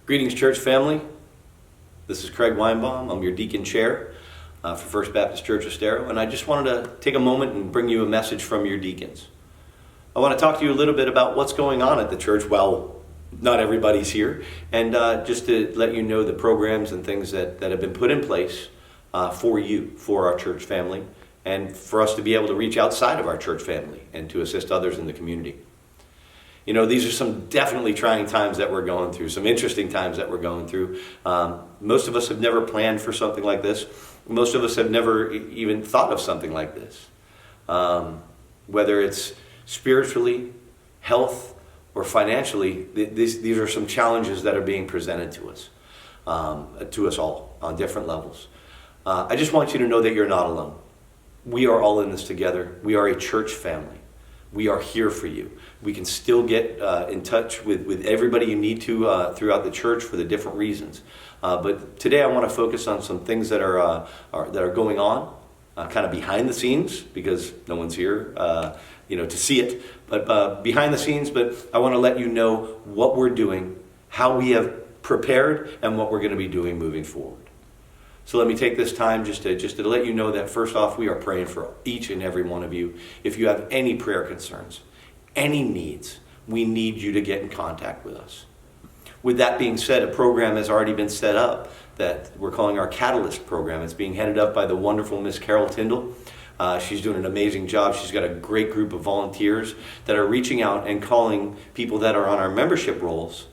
Greetings, church family. This is Craig Weinbaum. I'm your deacon chair for First Baptist Church Estero, and I just wanted to take a moment and bring you a message from your deacons. I want to talk to you a little bit about what's going on at the church. Well, not everybody's here, and just to let you know the programs and things that have been put in place for you, for our church family, and for us to be able to reach outside of our church family and to assist others in the community. You know, these are some definitely trying times that we're going through, some interesting times that we're going through. Most of us have never planned for something like this. Most of us have never even thought of something like this. Whether it's spiritually, health, or financially, these are some challenges that are being presented to us all on different levels. I just want you to know that you're not alone. We are all in this together. We are a church family. We are here for you. We can still get in touch with everybody you need to throughout the church for the different reasons. But today I want to focus on some things that are going on, kind of behind the scenes, because no one's here, to see it. But behind the scenes. But I want to let you know what we're doing, how we have prepared, and what we're going to be doing moving forward. So let me take this time just to let you know that first off, we are praying for each and every one of you. If you have any prayer concerns, any needs, we need you to get in contact with us. With that being said, a program has already been set up that we're calling our Catalyst program. It's being headed up by the wonderful Miss Carol Tyndall. She's doing an amazing job. She's got a great group of volunteers that are reaching out and calling people that are on our membership rolls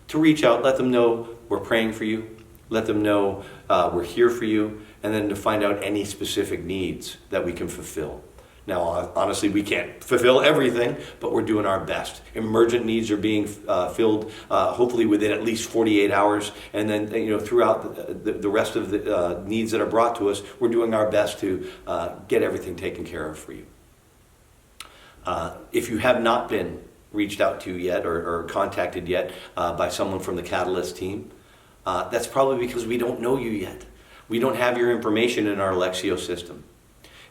to reach out, let them know we're praying for you. Let them know we're here for you, and then to find out any specific needs that we can fulfill. Now, honestly, we can't fulfill everything, but we're doing our best. Emergent needs are being filled, hopefully within at least 48 hours, and then throughout the rest of the needs that are brought to us, we're doing our best to get everything taken care of for you. If you have not been reached out to yet or contacted yet by someone from the Catalyst team, that's probably because we don't know you yet. We don't have your information in our Lectio system.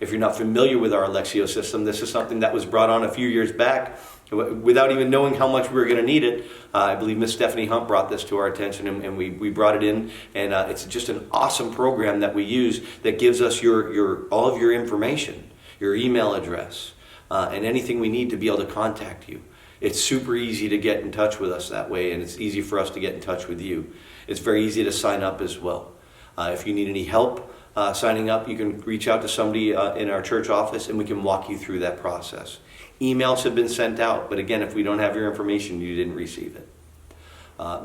If you're not familiar with our Lectio system, this is something that was brought on a few years back without even knowing how much we were going to need it. I believe Miss Stephanie Hunt brought this to our attention, and we brought it in. And it's just an awesome program that we use that gives us all of your information, your email address, and anything we need to be able to contact you. It's super easy to get in touch with us that way, and it's easy for us to get in touch with you. It's very easy to sign up as well. If you need any help signing up, you can reach out to somebody in our church office, and we can walk you through that process. Emails have been sent out, but again, if we don't have your information, you didn't receive it.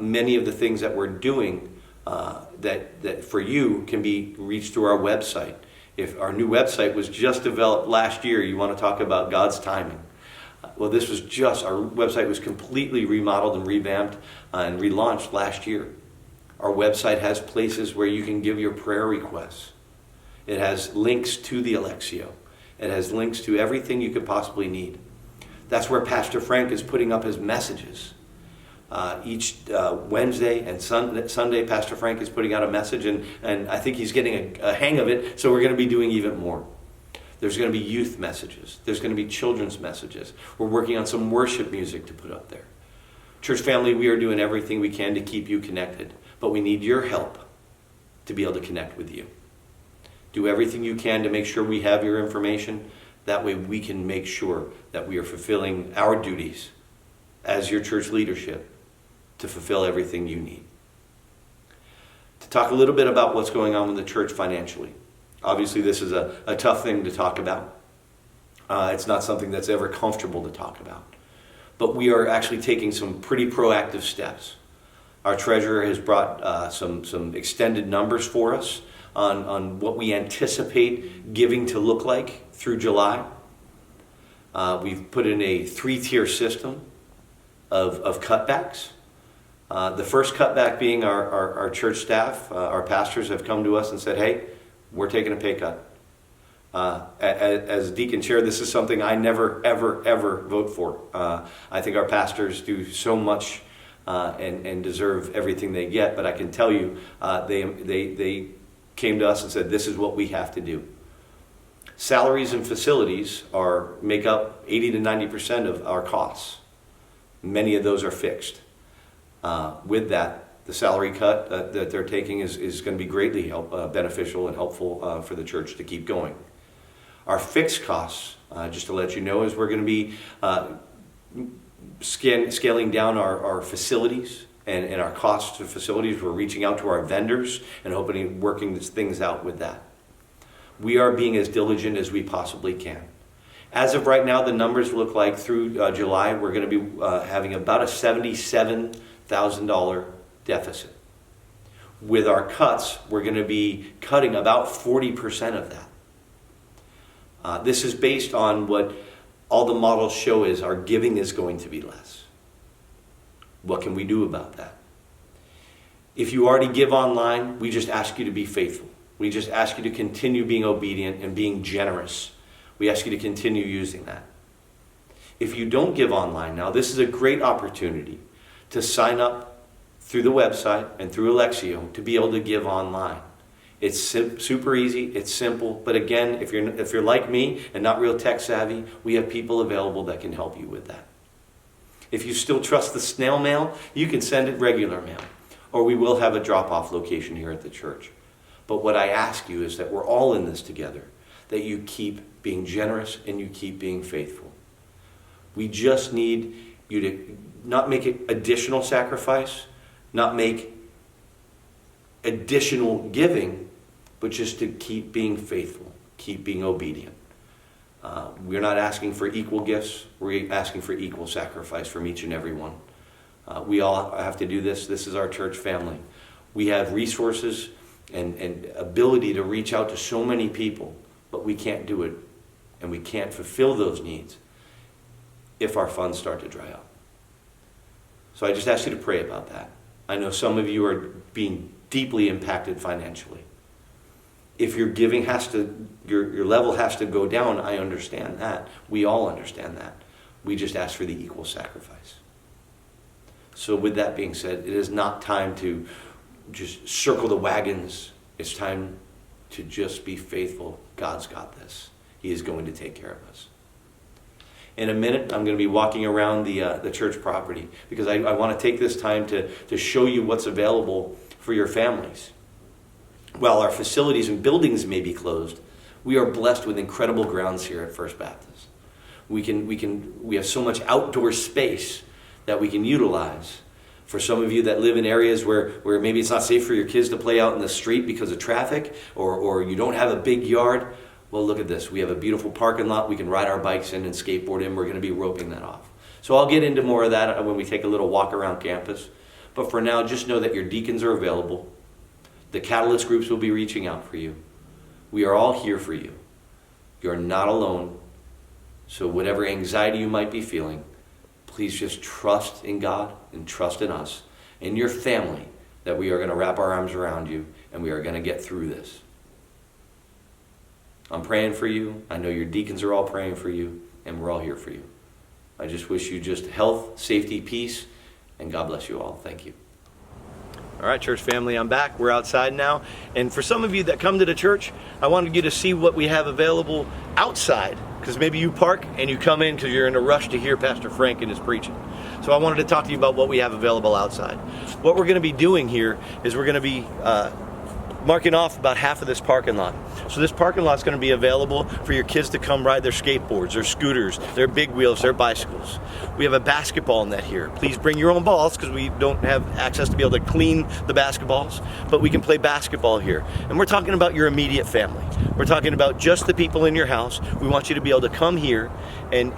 Many of the things that we're doing that for you can be reached through our website. If our new website was just developed last year, you want to talk about God's timing. Well, our website was completely remodeled and revamped and relaunched last year. Our website has places where you can give your prayer requests. It has links to the Lectio. It has links to everything you could possibly need. That's where Pastor Frank is putting up his messages. Each Wednesday and Sunday, Pastor Frank is putting out a message, and I think he's getting a hang of it, so we're going to be doing even more. There's going to be youth messages. There's going to be children's messages. We're working on some worship music to put up there. Church family, we are doing everything we can to keep you connected, but we need your help to be able to connect with you. Do everything you can to make sure we have your information. That way we can make sure that we are fulfilling our duties as your church leadership to fulfill everything you need. To talk a little bit about what's going on with the church financially. Obviously, this is a tough thing to talk about. It's not something that's ever comfortable to talk about. But we are actually taking some pretty proactive steps. Our treasurer has brought some extended numbers for us on what we anticipate giving to look like through July. We've put in a 3-tier system of cutbacks. The first cutback being our church staff. Our pastors have come to us and said, hey, we're taking a pay cut. As deacon chair, this is something I never, ever, ever vote for. I think our pastors do so much and deserve everything they get, but I can tell you they came to us and said, this is what we have to do. Salaries and facilities make up 80 to 90% of our costs. Many of those are fixed. With that, The salary cut that they're taking is going to be greatly beneficial and helpful for the church to keep going. Our fixed costs, just to let you know, is we're going to be scaling down our facilities and our costs of facilities. We're reaching out to our vendors and hoping working things out with that. We are being as diligent as we possibly can. As of right now, the numbers look like through July, we're going to be having about a $77,000 deficit. With our cuts, we're going to be cutting about 40% of that. This is based on what all the models show is our giving is going to be less. What can we do about that? If you already give online, we just ask you to be faithful. We just ask you to continue being obedient and being generous. We ask you to continue using that. If you don't give online now, this is a great opportunity to sign up through the website and through Alexio to be able to give online. It's super easy, it's simple, but again, if you're like me and not real tech savvy, we have people available that can help you with that. If you still trust the snail mail, you can send it regular mail, or we will have a drop-off location here at the church. But what I ask you is that we're all in this together, that you keep being generous and you keep being faithful. We just need you to not make it additional sacrifice, not make additional giving, but just to keep being faithful, keep being obedient. We're not asking for equal gifts. We're asking for equal sacrifice from each and every one. We all have to do this. This is our church family. We have resources and ability to reach out to so many people, but we can't do it, and we can't fulfill those needs if our funds start to dry up. So I just ask you to pray about that. I know some of you are being deeply impacted financially. If your giving your level has to go down, I understand that. We all understand that. We just ask for the equal sacrifice. So with that being said, it is not time to just circle the wagons. It's time to just be faithful. God's got this. He is going to take care of us. In a minute, I'm going to be walking around the church property because I want to take this time to show you what's available for your families. While our facilities and buildings may be closed, we are blessed with incredible grounds here at First Baptist. We have so much outdoor space that we can utilize. For some of you that live in areas where maybe it's not safe for your kids to play out in the street because of traffic, or you don't have a big yard, well, look at this. We have a beautiful parking lot we can ride our bikes in and skateboard in. We're going to be roping that off. So I'll get into more of that when we take a little walk around campus. But for now, just know that your deacons are available. The catalyst groups will be reaching out for you. We are all here for you. You're not alone. So whatever anxiety you might be feeling, please just trust in God and trust in us and your family that we are going to wrap our arms around you and we are going to get through this. I'm praying for you. I know your deacons are all praying for you, and we're all here for you. I just wish you just health, safety, peace, and God bless you all. Thank you. All right, church family, I'm back. We're outside now. And for some of you that come to the church, I wanted you to see what we have available outside, because maybe you park and you come in because you're in a rush to hear Pastor Frank and his preaching. So I wanted to talk to you about what we have available outside. What we're going to be doing here is we're going to be marking off about half of this parking lot. So this parking lot is going to be available for your kids to come ride their skateboards, their scooters, their big wheels, their bicycles. We have a basketball net here. Please bring your own balls because we don't have access to be able to clean the basketballs, but we can play basketball here. And we're talking about your immediate family. We're talking about just the people in your house. We want you to be able to come here and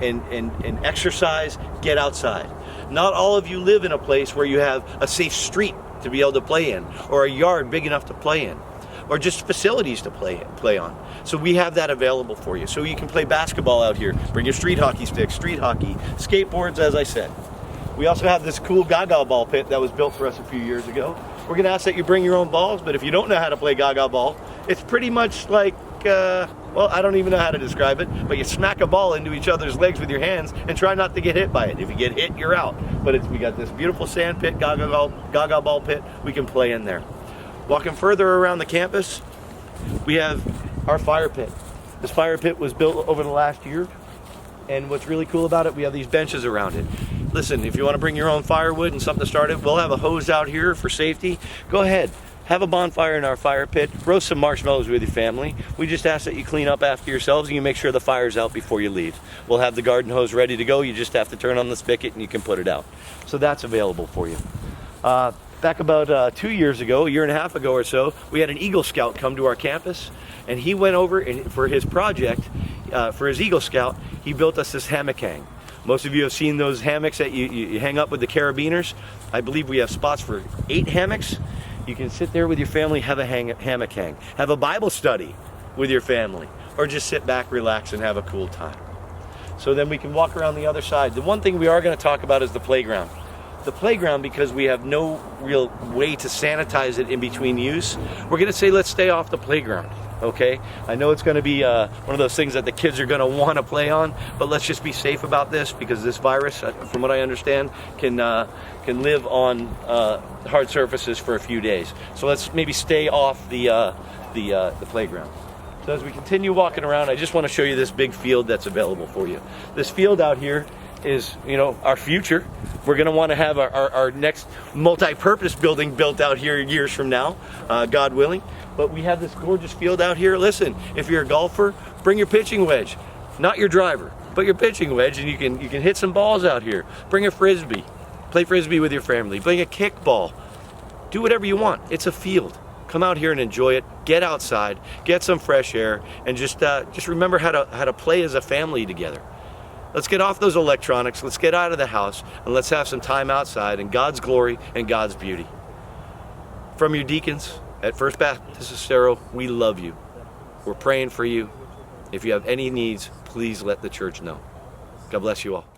exercise, get outside. Not all of you live in a place where you have a safe street to be able to play in, or a yard big enough to play in, or just facilities to play on. So we have that available for you. So you can play basketball out here. Bring your street hockey sticks, street hockey, skateboards, as I said. We also have this cool Gaga ball pit that was built for us a few years ago. We're going to ask that you bring your own balls, but if you don't know how to play Gaga ball, it's pretty much like, well, I don't even know how to describe it, but you smack a ball into each other's legs with your hands and try not to get hit by it. If you get hit, you're out. But we got this beautiful sand pit, Gaga ball pit, we can play in there. Walking further around the campus, we have our fire pit. This fire pit was built over the last year, and what's really cool about it, we have these benches around it. listen, if you want to bring your own firewood and something to start it, we'll have a hose out here for safety. Go ahead. Have a bonfire in our fire pit. Roast some marshmallows with your family. We just ask that you clean up after yourselves and you make sure the fire's out before you leave. We'll have the garden hose ready to go. You just have to turn on the spigot and you can put it out. So that's available for you. Back about 2 years ago, a year and a half ago or so, we had an Eagle Scout come to our campus, and he went over and for his project, for his Eagle Scout, he built us this hammock hang. Most of you have seen those hammocks that you hang up with the carabiners. I believe we have spots for 8 hammocks. You can sit there with your family, have a hammock hang. Have a Bible study with your family, or just sit back, relax, and have a cool time. So then we can walk around the other side. The one thing we are going to talk about is the playground. The playground, because we have no real way to sanitize it in between use, we're going to say let's stay off the playground. Okay, I know it's going to be one of those things that the kids are going to want to play on, but let's just be safe about this, because this virus, from what I understand, can live on hard surfaces for a few days. So let's maybe stay off the playground. So as we continue walking around, I just want to show you this big field that's available for you. This field out here is, our future. We're going to want to have our next multi-purpose building built out here years from now, God willing. But we have this gorgeous field out here. Listen, if you're a golfer, bring your pitching wedge. Not your driver, but your pitching wedge, and you can hit some balls out here. Bring a frisbee. Play frisbee with your family. Bring a kickball. Do whatever you want. It's a field. Come out here and enjoy it. Get outside, get some fresh air, and just remember how to play as a family together. Let's get off those electronics. Let's get out of the house, and let's have some time outside in God's glory and God's beauty. From your deacons at First Baptist Estero, we love you. We're praying for you. If you have any needs, please let the church know. God bless you all.